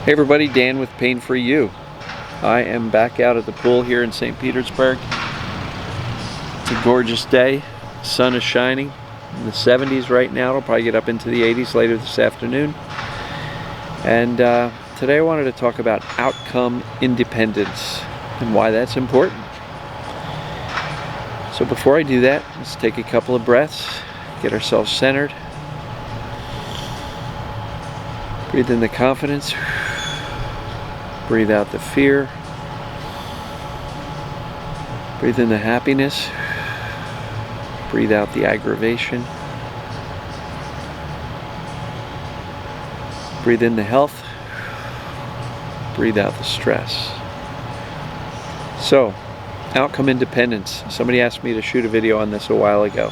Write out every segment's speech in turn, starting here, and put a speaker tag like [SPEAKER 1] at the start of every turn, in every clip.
[SPEAKER 1] Hey everybody, Dan with Pain Free You. I am back out at the pool here in St. Petersburg. It's a gorgeous day. The sun is shining in the 70s right now. It'll probably get up into the 80s later this afternoon. And today I wanted to talk about outcome independence and why that's important. So before I do that, let's take a couple of breaths, get ourselves centered. Breathe in the confidence. Breathe out the fear. Breathe in the happiness. Breathe out the aggravation. Breathe in the health. Breathe out the stress. So, outcome independence. Somebody asked me to shoot a video on this a while ago.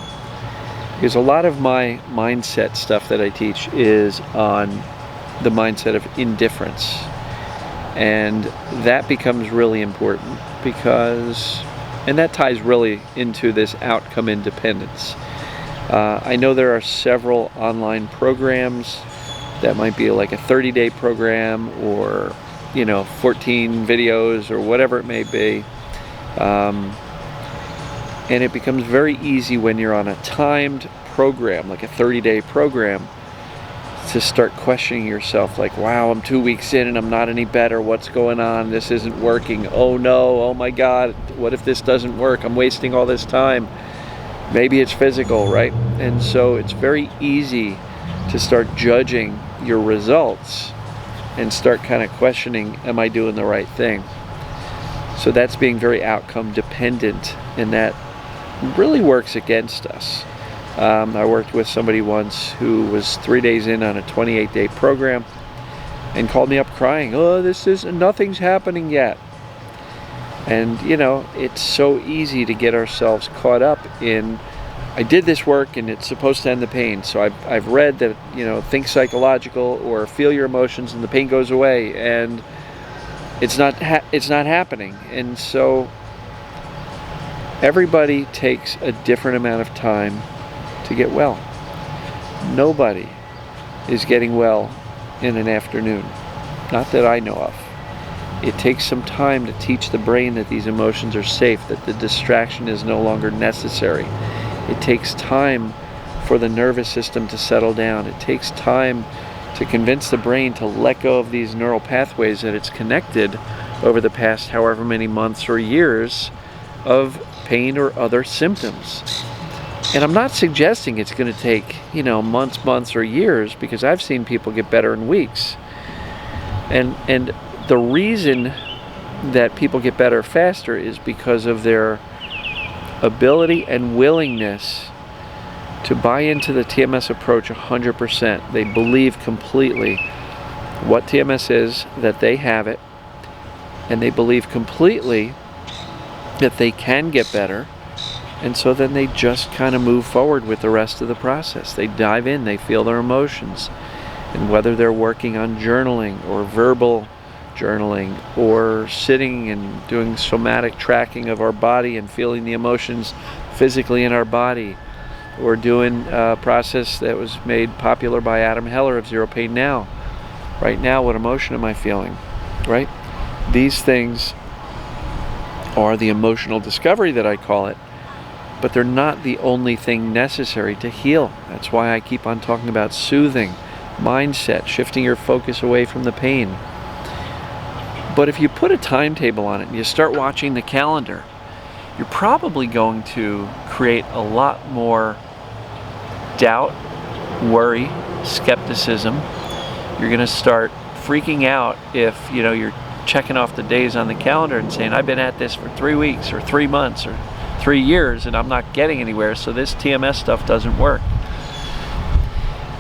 [SPEAKER 1] Because a lot of my mindset stuff that I teach is on the mindset of indifference. And that becomes really important because, and that ties really into this outcome independence. I know there are several online programs that might be like a 30-day program or 14 videos or whatever it may be. And it becomes very easy when you're on a timed program, like a 30-day program, to start questioning yourself like, wow, I'm 2 weeks in and I'm not any better. What's going on? This isn't working. Oh no, oh my God, what if this doesn't work? I'm wasting all this time. Maybe it's physical, right? And so it's very easy to start judging your results and start kind of questioning, am I doing the right thing? So that's being very outcome dependent, and that really works against us. I worked with somebody once who was 3 days in on a 28-day program and called me up crying, oh, nothing's happening yet. And it's so easy to get ourselves caught up in, I did this work and it's supposed to end the pain. So I've read that, think psychological or feel your emotions and the pain goes away, and it's not happening. And so everybody takes a different amount of time to get well. Nobody is getting well in an afternoon. Not that I know of. It takes some time to teach the brain that these emotions are safe, that the distraction is no longer necessary. It takes time for the nervous system to settle down. It takes time to convince the brain to let go of these neural pathways that it's connected over the past however many months or years of pain or other symptoms. And I'm not suggesting it's going to take, months or years, because I've seen people get better in weeks. And the reason that people get better faster is because of their ability and willingness to buy into the TMS approach 100%. They believe completely what TMS is, that they have it, and they believe completely that they can get better. And so then they just kind of move forward with the rest of the process. They dive in, they feel their emotions. And whether they're working on journaling or verbal journaling or sitting and doing somatic tracking of our body and feeling the emotions physically in our body, or doing a process that was made popular by Adam Heller of Zero Pain Now. Right now, what emotion am I feeling, right? These things are the emotional discovery that I call it. But they're not the only thing necessary to heal. That's why I keep on talking about soothing, mindset, shifting your focus away from the pain. But if you put a timetable on it and you start watching the calendar, you're probably going to create a lot more doubt, worry, skepticism. You're going to start freaking out if you're checking off the days on the calendar and saying, I've been at this for 3 weeks or 3 months or 3 years and I'm not getting anywhere, so this TMS stuff doesn't work.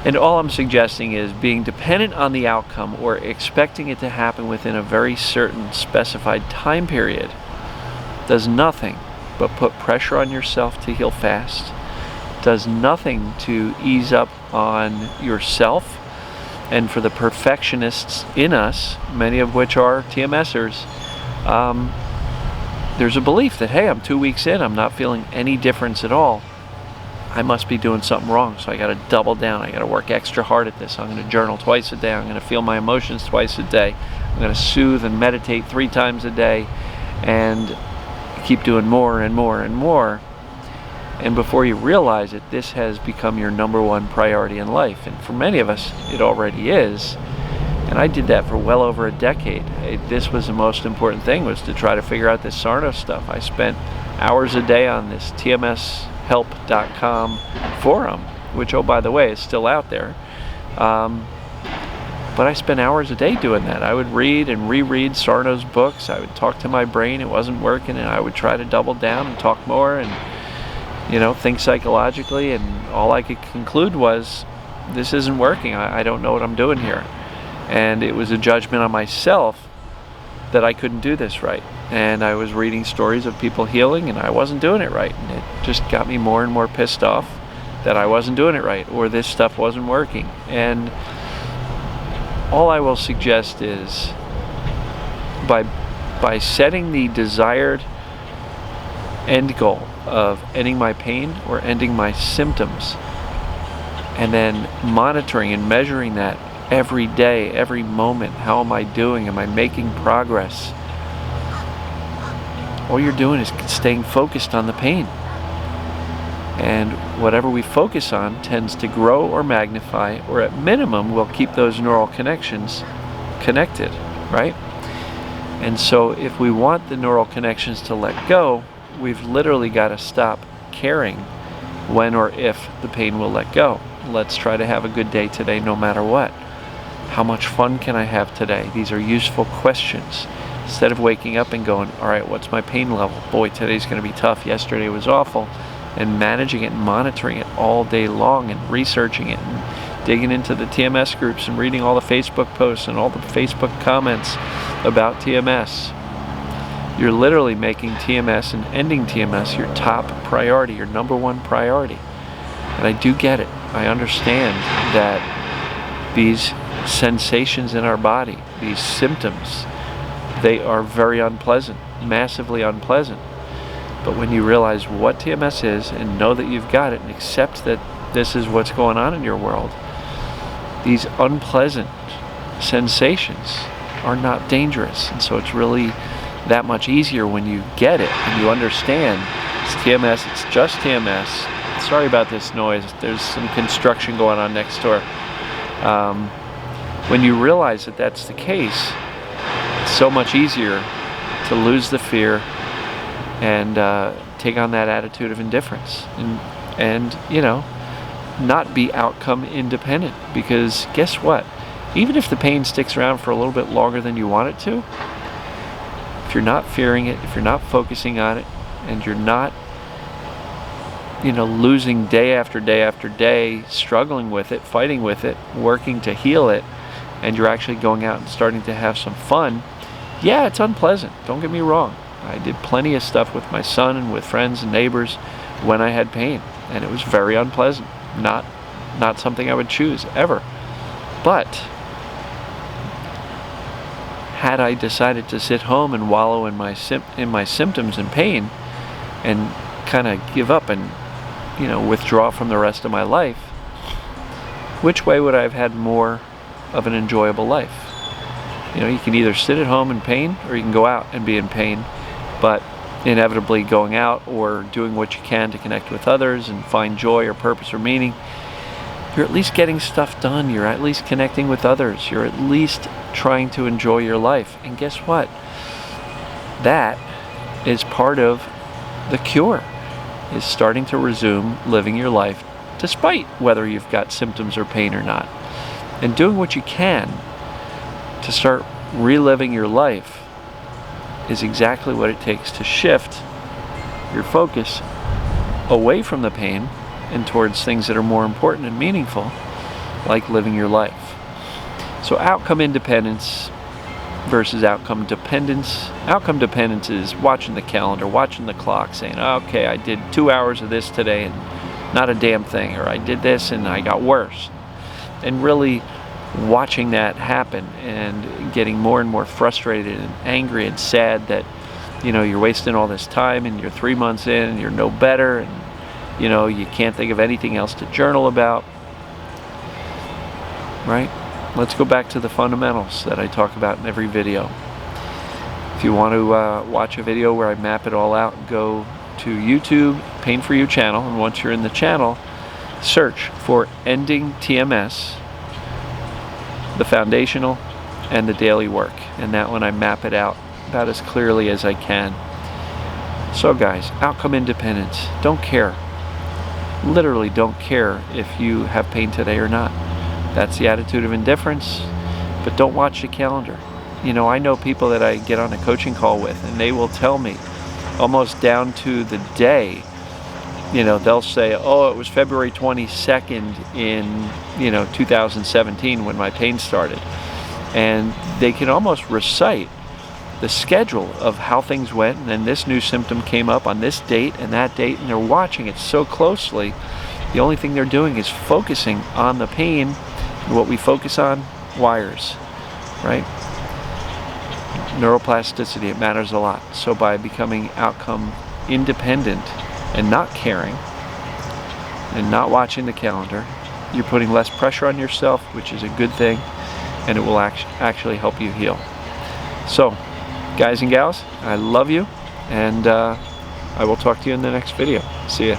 [SPEAKER 1] And all I'm suggesting is being dependent on the outcome or expecting it to happen within a very certain specified time period does nothing but put pressure on yourself to heal fast, does nothing to ease up on yourself. And for the perfectionists in us, many of which are TMSers, there's a belief that, hey, I'm 2 weeks in, I'm not feeling any difference at all. I must be doing something wrong, so I got to double down. I got to work extra hard at this. I'm going to journal twice a day. I'm going to feel my emotions twice a day. I'm going to soothe and meditate 3 times a day, and keep doing more and more and more. And before you realize it, this has become your #1 priority in life. And for many of us, it already is. And I did that for well over a decade. This was the most important thing, was to try to figure out this Sarno stuff. I spent hours a day on this TMShelp.com forum, which, oh, by the way, is still out there. But I spent hours a day doing that. I would read and reread Sarno's books. I would talk to my brain. It wasn't working, and I would try to double down and talk more and, think psychologically. And all I could conclude was, this isn't working. I don't know what I'm doing here. And it was a judgment on myself that I couldn't do this right. And I was reading stories of people healing, and I wasn't doing it right. And it just got me more and more pissed off that I wasn't doing it right, or this stuff wasn't working. And all I will suggest is, by setting the desired end goal of ending my pain or ending my symptoms, and then monitoring and measuring that every day, every moment. How am I doing? Am I making progress? All you're doing is staying focused on the pain. And whatever we focus on tends to grow or magnify, or at minimum will keep those neural connections connected, right? And so if we want the neural connections to let go, we've literally got to stop caring when or if the pain will let go. Let's try to have a good day today no matter what. How much fun can I have today? These are useful questions. Instead of waking up and going, all right, what's my pain level? Boy, today's going to be tough. Yesterday was awful. And managing it and monitoring it all day long and researching it and digging into the TMS groups and reading all the Facebook posts and all the Facebook comments about TMS. You're literally making TMS and ending TMS your top priority, your #1 priority. And I do get it. I understand that these sensations in our body, these symptoms, they are very unpleasant, massively unpleasant. But when you realize what TMS is and know that you've got it and accept that this is what's going on in your world, these unpleasant sensations are not dangerous. And so it's really that much easier when you get it and you understand it's TMS, it's just TMS. Sorry about this noise. There's some construction going on next door. When you realize that that's the case, it's so much easier to lose the fear and take on that attitude of indifference and not be outcome independent. Because guess what? Even if the pain sticks around for a little bit longer than you want it to, if you're not fearing it, if you're not focusing on it, and you're not losing day after day after day, struggling with it, fighting with it, working to heal it, and you're actually going out and starting to have some fun, yeah, it's unpleasant. Don't get me wrong. I did plenty of stuff with my son and with friends and neighbors when I had pain, and it was very unpleasant. Not something I would choose ever. But had I decided to sit home and wallow in my symptoms and pain and kind of give up and withdraw from the rest of my life, which way would I have had more of an enjoyable life? You can either sit at home in pain, or you can go out and be in pain. But inevitably going out or doing what you can to connect with others and find joy or purpose or meaning, you're at least getting stuff done. You're at least connecting with others. You're at least trying to enjoy your life. And guess what? That is part of the cure, is starting to resume living your life despite whether you've got symptoms or pain or not. And doing what you can to start reliving your life is exactly what it takes to shift your focus away from the pain and towards things that are more important and meaningful, like living your life. So outcome independence versus outcome dependence. Outcome dependence is watching the calendar, watching the clock, saying, okay, I did 2 hours of this today and not a damn thing, or I did this and I got worse. And really watching that happen and getting more and more frustrated and angry and sad that you're wasting all this time and you're 3 months in and you're no better, and you know, you can't think of anything else to journal about, right? Let's go back to the fundamentals that I talk about in every video. If you want to watch a video where I map it all out, go to YouTube, Pain For You channel, and once you're in the channel, search for Ending TMS, the foundational and the daily work. And that one I map it out about as clearly as I can. So guys, outcome independence. Don't care. Literally don't care if you have pain today or not. That's the attitude of indifference. But don't watch the calendar. You know, I know people that I get on a coaching call with, and they will tell me almost down to the day. You know, they'll say, oh, it was February 22nd in, you know, 2017 when my pain started. And they can almost recite the schedule of how things went, and then this new symptom came up on this date and that date, and they're watching it so closely. The only thing they're doing is focusing on the pain, and what we focus on, wires, right? Neuroplasticity, it matters a lot. So by becoming outcome independent and not caring and not watching the calendar, you're putting less pressure on yourself, which is a good thing, and it will actually help you heal. So guys and gals, I love you, and I will talk to you in the next video. See ya.